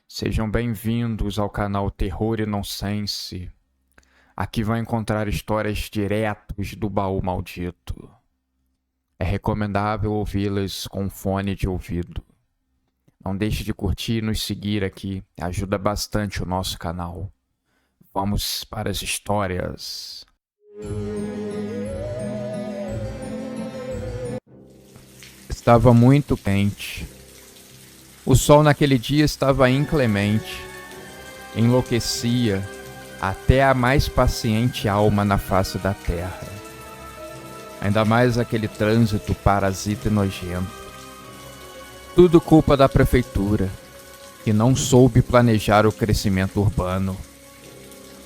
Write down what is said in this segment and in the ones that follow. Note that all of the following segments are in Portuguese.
Sejam bem-vindos ao canal Terror e Nonsense. Aqui vai encontrar histórias diretos do baú maldito. É recomendável ouvi-las com fone de ouvido. Não deixe de curtir e nos seguir aqui, ajuda bastante o nosso canal. Vamos para as histórias. Estava muito quente. O sol naquele dia estava inclemente. Enlouquecia até a mais paciente alma na face da terra. Ainda mais aquele trânsito parasita e nojento. Tudo culpa da prefeitura, que não soube planejar o crescimento urbano.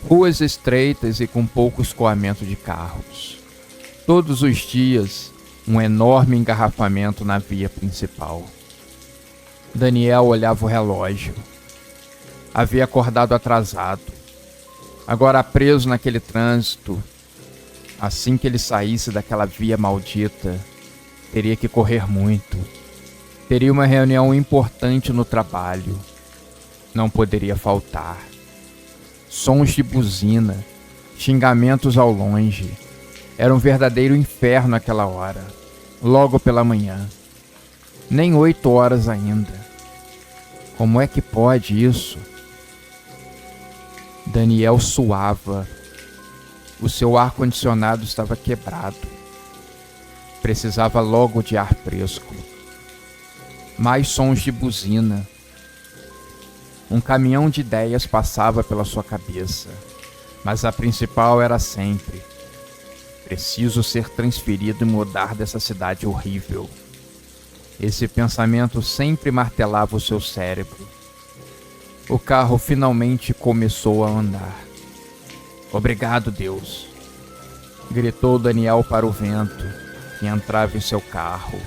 Ruas estreitas e com pouco escoamento de carros. Todos os dias, um enorme engarrafamento na via principal. Daniel olhava o relógio. Havia acordado atrasado. Agora preso naquele trânsito, assim que ele saísse daquela via maldita, teria que correr muito. Teria uma reunião importante no trabalho. Não poderia faltar. Sons de buzina, xingamentos ao longe. Era um verdadeiro inferno aquela hora, logo pela manhã. Nem 8 horas ainda. Como é que pode isso? Daniel suava. O seu ar-condicionado estava quebrado. Precisava logo de ar fresco. Mais sons de buzina. Um caminhão de ideias passava pela sua cabeça, mas a principal era sempre: preciso ser transferido e mudar dessa cidade horrível. Esse pensamento sempre martelava o seu cérebro. O carro finalmente começou a andar. Obrigado, Deus! Gritou Daniel para o vento, que entrava em seu carro,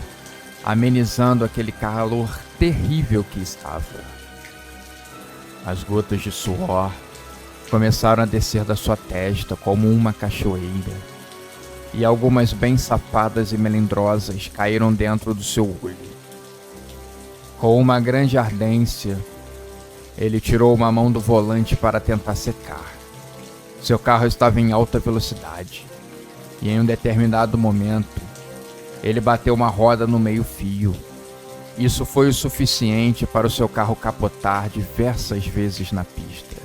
amenizando aquele calor terrível que estava. As gotas de suor começaram a descer da sua testa como uma cachoeira, e algumas bem safadas e melindrosas caíram dentro do seu olho. Com uma grande ardência, ele tirou uma mão do volante para tentar secar. Seu carro estava em alta velocidade, e em um determinado momento, ele bateu uma roda no meio-fio. Isso foi o suficiente para o seu carro capotar diversas vezes na pista.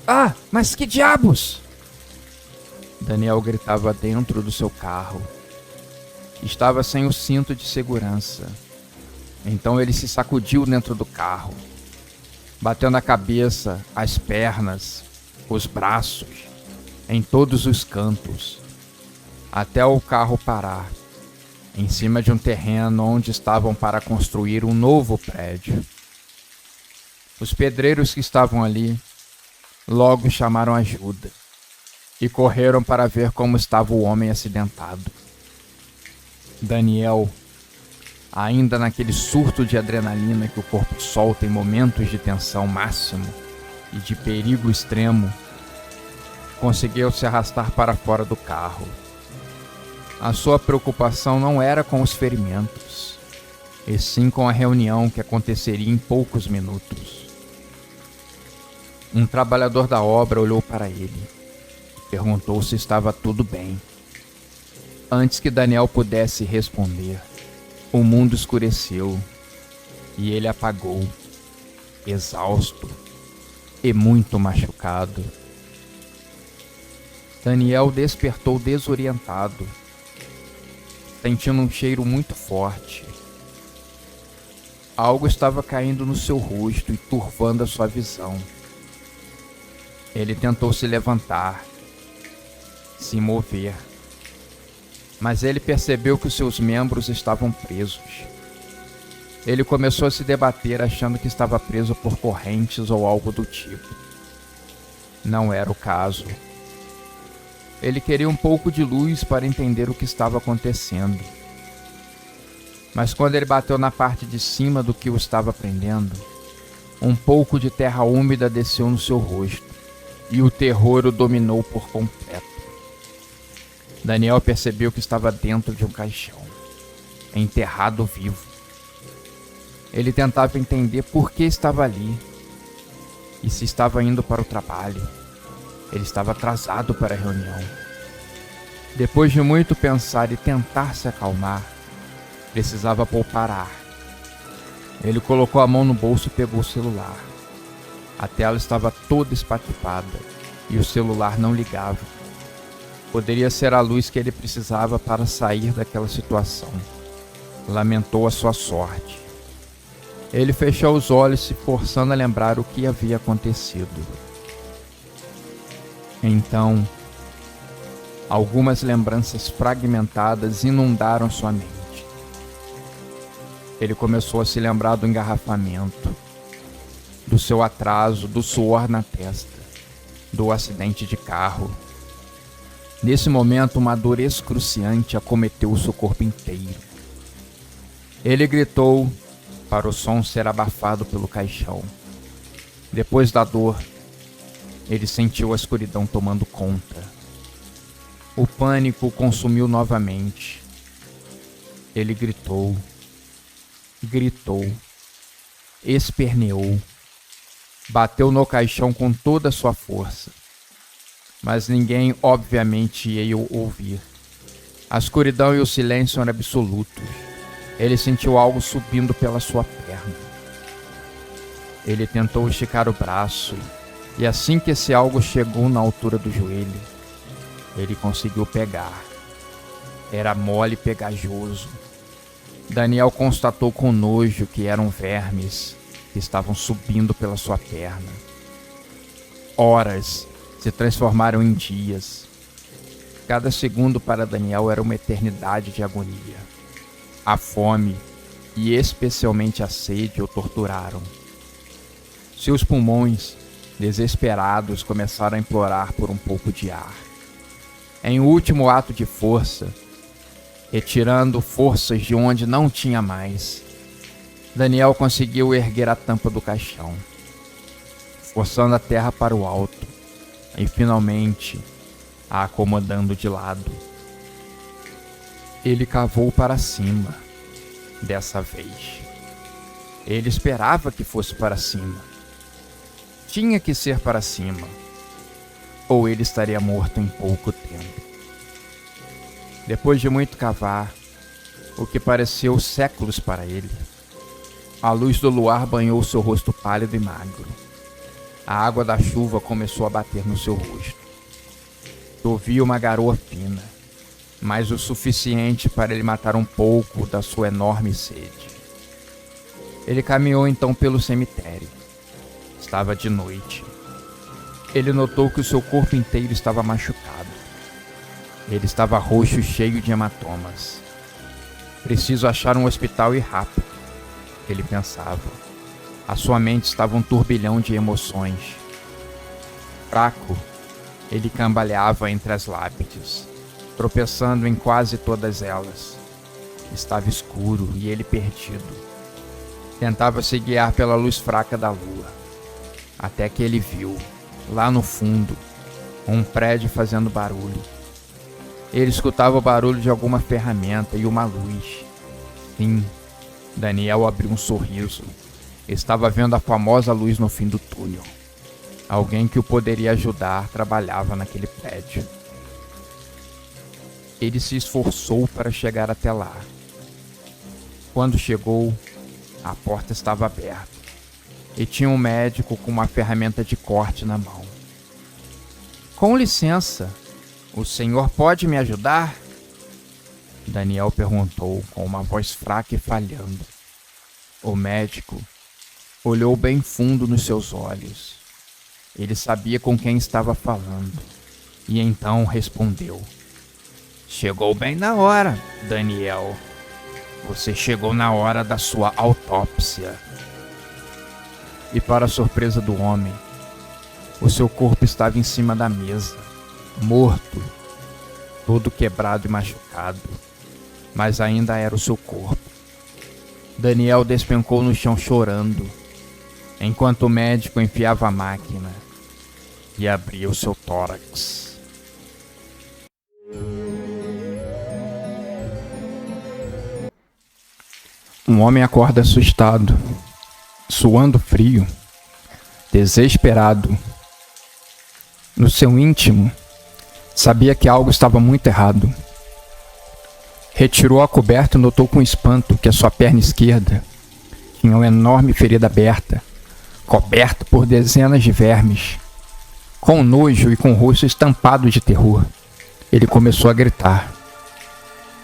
Ah, mas que diabos! Daniel gritava dentro do seu carro. Estava sem o cinto de segurança. Então ele se sacudiu dentro do carro, batendo a cabeça, as pernas, os braços, em todos os cantos, até o carro parar, em cima de um terreno onde estavam para construir um novo prédio. Os pedreiros que estavam ali logo chamaram ajuda e correram para ver como estava o homem acidentado. Daniel, ainda naquele surto de adrenalina que o corpo solta em momentos de tensão máximo e de perigo extremo, conseguiu se arrastar para fora do carro. A sua preocupação não era com os ferimentos, e sim com a reunião que aconteceria em poucos minutos. Um trabalhador da obra olhou para ele e perguntou se estava tudo bem. Antes que Daniel pudesse responder, o mundo escureceu e ele apagou, exausto e muito machucado. Daniel despertou desorientado, sentindo um cheiro muito forte. Algo estava caindo no seu rosto e turvando a sua visão. Ele tentou se levantar, se mover, mas ele percebeu que os seus membros estavam presos. Ele começou a se debater achando que estava preso por correntes ou algo do tipo. Não era o caso. Ele queria um pouco de luz para entender o que estava acontecendo. Mas quando ele bateu na parte de cima do que o estava prendendo, um pouco de terra úmida desceu no seu rosto e o terror o dominou por completo. Daniel percebeu que estava dentro de um caixão, enterrado vivo. Ele tentava entender por que estava ali e se estava indo para o trabalho. Ele estava atrasado para a reunião. Depois de muito pensar e tentar se acalmar, precisava poupar ar. Ele colocou a mão no bolso e pegou o celular. A tela estava toda espatifada e o celular não ligava. Poderia ser a luz que ele precisava para sair daquela situação. Lamentou a sua sorte. Ele fechou os olhos, se forçando a lembrar o que havia acontecido. Então, algumas lembranças fragmentadas inundaram sua mente. Ele começou a se lembrar do engarrafamento, do seu atraso, do suor na testa, do acidente de carro. Nesse momento, uma dor excruciante acometeu o seu corpo inteiro. Ele gritou para o som ser abafado pelo caixão. Depois da dor, ele sentiu a escuridão tomando conta. O pânico o consumiu novamente. Ele gritou, esperneou, bateu no caixão com toda a sua força. Mas ninguém, obviamente, ia o ouvir. A escuridão e o silêncio eram absolutos. Ele sentiu algo subindo pela sua perna. Ele tentou esticar o braço, e assim que esse algo chegou na altura do joelho, ele conseguiu pegar. Era mole e pegajoso. Daniel constatou com nojo que eram vermes que estavam subindo pela sua perna. Horas se transformaram em dias. Cada segundo para Daniel era uma eternidade de agonia. A fome e especialmente a sede o torturaram. Seus pulmões, desesperados, começaram a implorar por um pouco de ar. Em último ato de força, retirando forças de onde não tinha mais, Daniel conseguiu erguer a tampa do caixão, forçando a terra para o alto e finalmente a acomodando de lado. Ele cavou para cima, dessa vez. Ele esperava que fosse para cima. Tinha que ser para cima, ou ele estaria morto em pouco tempo. Depois de muito cavar, o que pareceu séculos para ele, a luz do luar banhou seu rosto pálido e magro. A água da chuva começou a bater no seu rosto. Chovia uma garoa fina, mas o suficiente para ele matar um pouco da sua enorme sede. Ele caminhou então pelo cemitério. Estava de noite. Ele notou que o seu corpo inteiro estava machucado. Ele estava roxo e cheio de hematomas. Preciso achar um hospital e rápido, ele pensava. A sua mente estava um turbilhão de emoções. Fraco, ele cambaleava entre as lápides, tropeçando em quase todas elas. Estava escuro e ele perdido. Tentava se guiar pela luz fraca da lua, até que ele viu, lá no fundo, um prédio fazendo barulho. Ele escutava o barulho de alguma ferramenta e uma luz. Sim, Daniel abriu um sorriso. Estava vendo a famosa luz no fim do túnel. Alguém que o poderia ajudar trabalhava naquele prédio. Ele se esforçou para chegar até lá. Quando chegou, a porta estava aberta e tinha um médico com uma ferramenta de corte na mão. Com licença, o senhor pode me ajudar? Daniel perguntou com uma voz fraca e falhando. O médico olhou bem fundo nos seus olhos. Ele sabia com quem estava falando e então respondeu. Chegou bem na hora, Daniel. Você chegou na hora da sua autópsia. E para a surpresa do homem, o seu corpo estava em cima da mesa, morto, todo quebrado e machucado, mas ainda era o seu corpo. Daniel despencou no chão chorando, enquanto o médico enfiava a máquina e abria o seu tórax. Um homem acorda assustado, suando frio, desesperado. No seu íntimo, sabia que algo estava muito errado. Retirou a coberta e notou com espanto que a sua perna esquerda tinha uma enorme ferida aberta, coberta por dezenas de vermes. Com nojo e com o rosto estampado de terror, ele começou a gritar.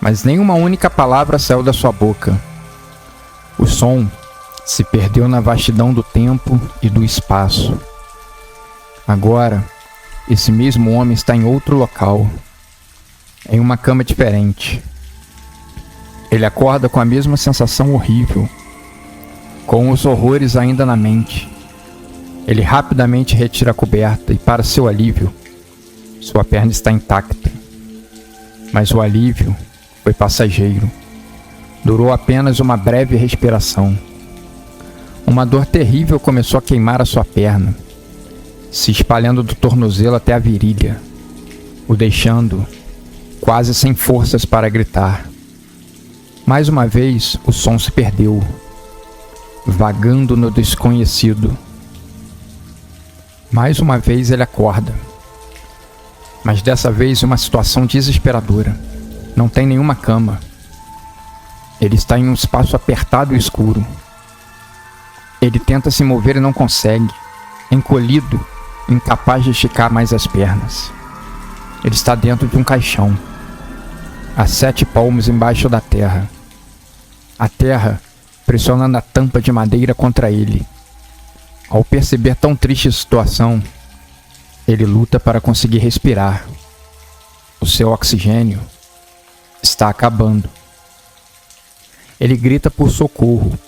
Mas nenhuma única palavra saiu da sua boca. O som se perdeu na vastidão do tempo e do espaço. Agora, esse mesmo homem está em outro local, em uma cama diferente. Ele acorda com a mesma sensação horrível, com os horrores ainda na mente. Ele rapidamente retira a coberta e, para seu alívio, sua perna está intacta. Mas o alívio foi passageiro. Durou apenas uma breve respiração. Uma dor terrível começou a queimar a sua perna, se espalhando do tornozelo até a virilha, o deixando quase sem forças para gritar. Mais uma vez, o som se perdeu, vagando no desconhecido. Mais uma vez ele acorda, mas dessa vez uma situação desesperadora. Não tem nenhuma cama. Ele está em um espaço apertado e escuro. Ele tenta se mover e não consegue, encolhido, incapaz de esticar mais as pernas. Ele está dentro de um caixão, a 7 palmos embaixo da terra. A terra pressionando a tampa de madeira contra ele. Ao perceber tão triste a situação, ele luta para conseguir respirar. O seu oxigênio está acabando. Ele grita por socorro,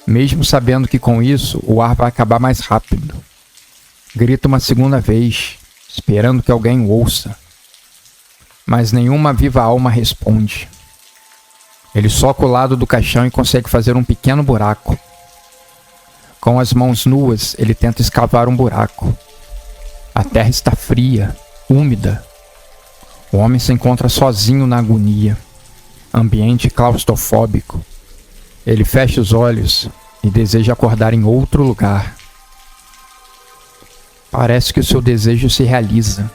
mesmo sabendo que com isso o ar vai acabar mais rápido. Grita uma segunda vez, esperando que alguém o ouça. Mas nenhuma viva alma responde. Ele soca o lado do caixão e consegue fazer um pequeno buraco. Com as mãos nuas, ele tenta escavar um buraco. A terra está fria, úmida. O homem se encontra sozinho na agonia. Ambiente claustrofóbico. Ele fecha os olhos e deseja acordar em outro lugar. Parece que o seu desejo se realiza.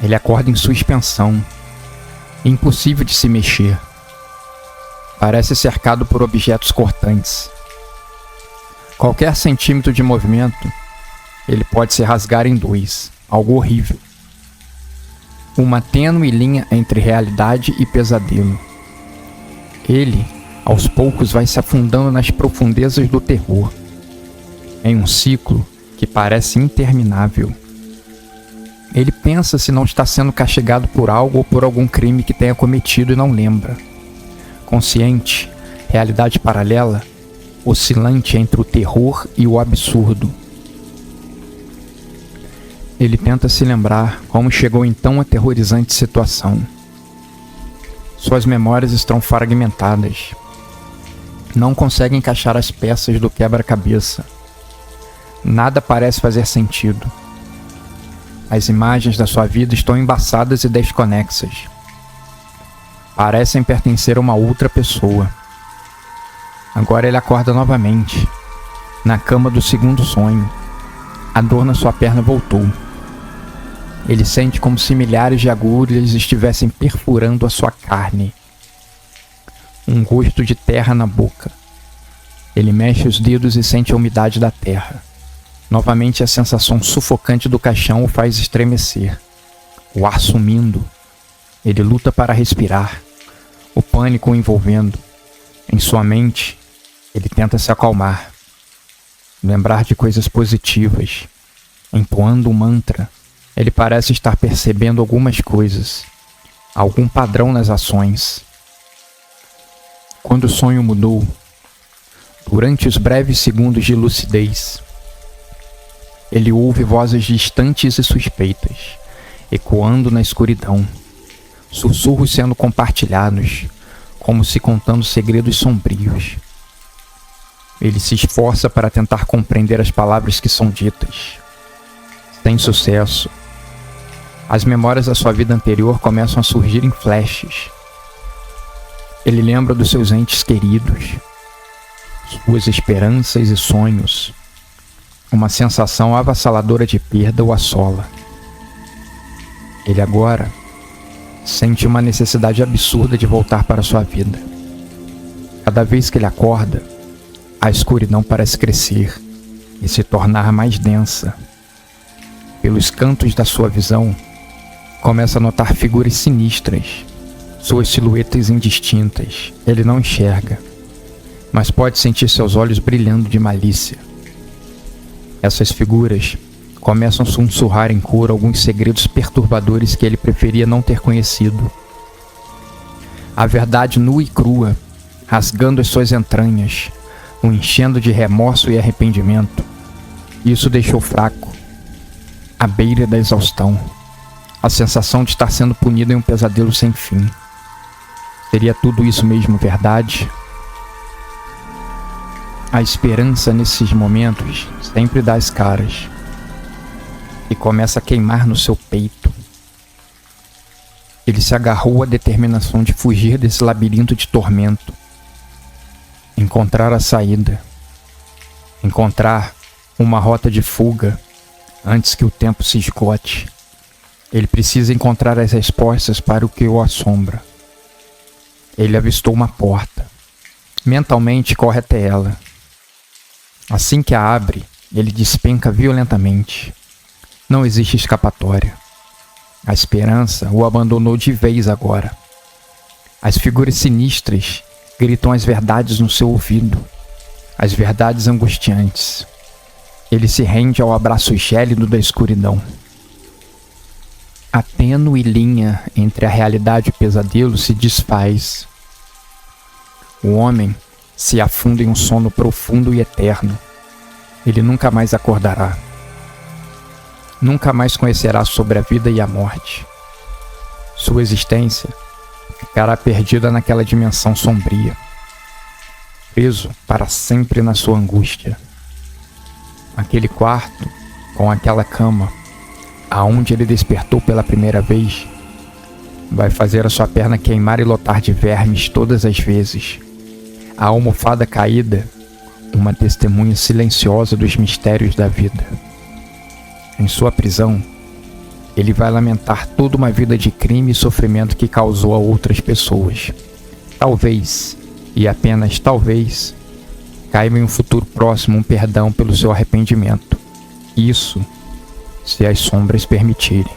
Ele acorda em suspensão, impossível de se mexer. Parece cercado por objetos cortantes. Qualquer centímetro de movimento, ele pode se rasgar em dois, algo horrível. Uma tênue linha entre realidade e pesadelo. Ele, aos poucos, vai se afundando nas profundezas do terror, em um ciclo que parece interminável. Ele pensa se não está sendo castigado por algo ou por algum crime que tenha cometido e não lembra. Consciente, realidade paralela, oscilante entre o terror e o absurdo. Ele tenta se lembrar como chegou em tão aterrorizante situação. Suas memórias estão fragmentadas. Não consegue encaixar as peças do quebra-cabeça. Nada parece fazer sentido. As imagens da sua vida estão embaçadas e desconexas. Parecem pertencer a uma outra pessoa. Agora ele acorda novamente, na cama do segundo sonho. A dor na sua perna voltou. Ele sente como se milhares de agulhas estivessem perfurando a sua carne. Um gosto de terra na boca. Ele mexe os dedos e sente a umidade da terra. Novamente a sensação sufocante do caixão o faz estremecer. O ar sumindo. Ele luta para respirar. O pânico o envolvendo. Em sua mente, ele tenta se acalmar. Lembrar de coisas positivas. Entoando um mantra, ele parece estar percebendo algumas coisas. Algum padrão nas ações. Quando o sonho mudou, durante os breves segundos de lucidez, ele ouve vozes distantes e suspeitas, ecoando na escuridão, sussurros sendo compartilhados, como se contando segredos sombrios. Ele se esforça para tentar compreender as palavras que são ditas. Sem sucesso. As memórias da sua vida anterior começam a surgir em flashes. Ele lembra dos seus entes queridos, suas esperanças e sonhos. Uma sensação avassaladora de perda o assola. Ele agora sente uma necessidade absurda de voltar para sua vida. Cada vez que ele acorda, a escuridão parece crescer e se tornar mais densa. Pelos cantos da sua visão, começa a notar figuras sinistras, suas silhuetas indistintas. Ele não enxerga, mas pode sentir seus olhos brilhando de malícia. Essas figuras começam a sussurrar em coro alguns segredos perturbadores que ele preferia não ter conhecido. A verdade nua e crua, rasgando as suas entranhas, o enchendo de remorso e arrependimento. Isso deixou fraco, à beira da exaustão, a sensação de estar sendo punido em um pesadelo sem fim. Seria tudo isso mesmo verdade? A esperança nesses momentos sempre dá as caras e começa a queimar no seu peito. Ele se agarrou à determinação de fugir desse labirinto de tormento, encontrar a saída, encontrar uma rota de fuga antes que o tempo se esgote. Ele precisa encontrar as respostas para o que o assombra. Ele avistou uma porta. Mentalmente corre até ela. Assim que a abre, ele despenca violentamente. Não existe escapatória. A esperança o abandonou de vez agora. As figuras sinistras gritam as verdades no seu ouvido, as verdades angustiantes. Ele se rende ao abraço gélido da escuridão. A tênue linha entre a realidade e o pesadelo se desfaz. O homem se afunda em um sono profundo e eterno. Ele nunca mais acordará. Nunca mais conhecerá sobre a vida e a morte. Sua existência ficará perdida naquela dimensão sombria, preso para sempre na sua angústia. Aquele quarto, com aquela cama, aonde ele despertou pela primeira vez, vai fazer a sua perna queimar e lotar de vermes todas as vezes. A almofada caída, uma testemunha silenciosa dos mistérios da vida. Em sua prisão, ele vai lamentar toda uma vida de crime e sofrimento que causou a outras pessoas. Talvez, e apenas talvez, caiba em um futuro próximo um perdão pelo seu arrependimento. Isso, se as sombras permitirem.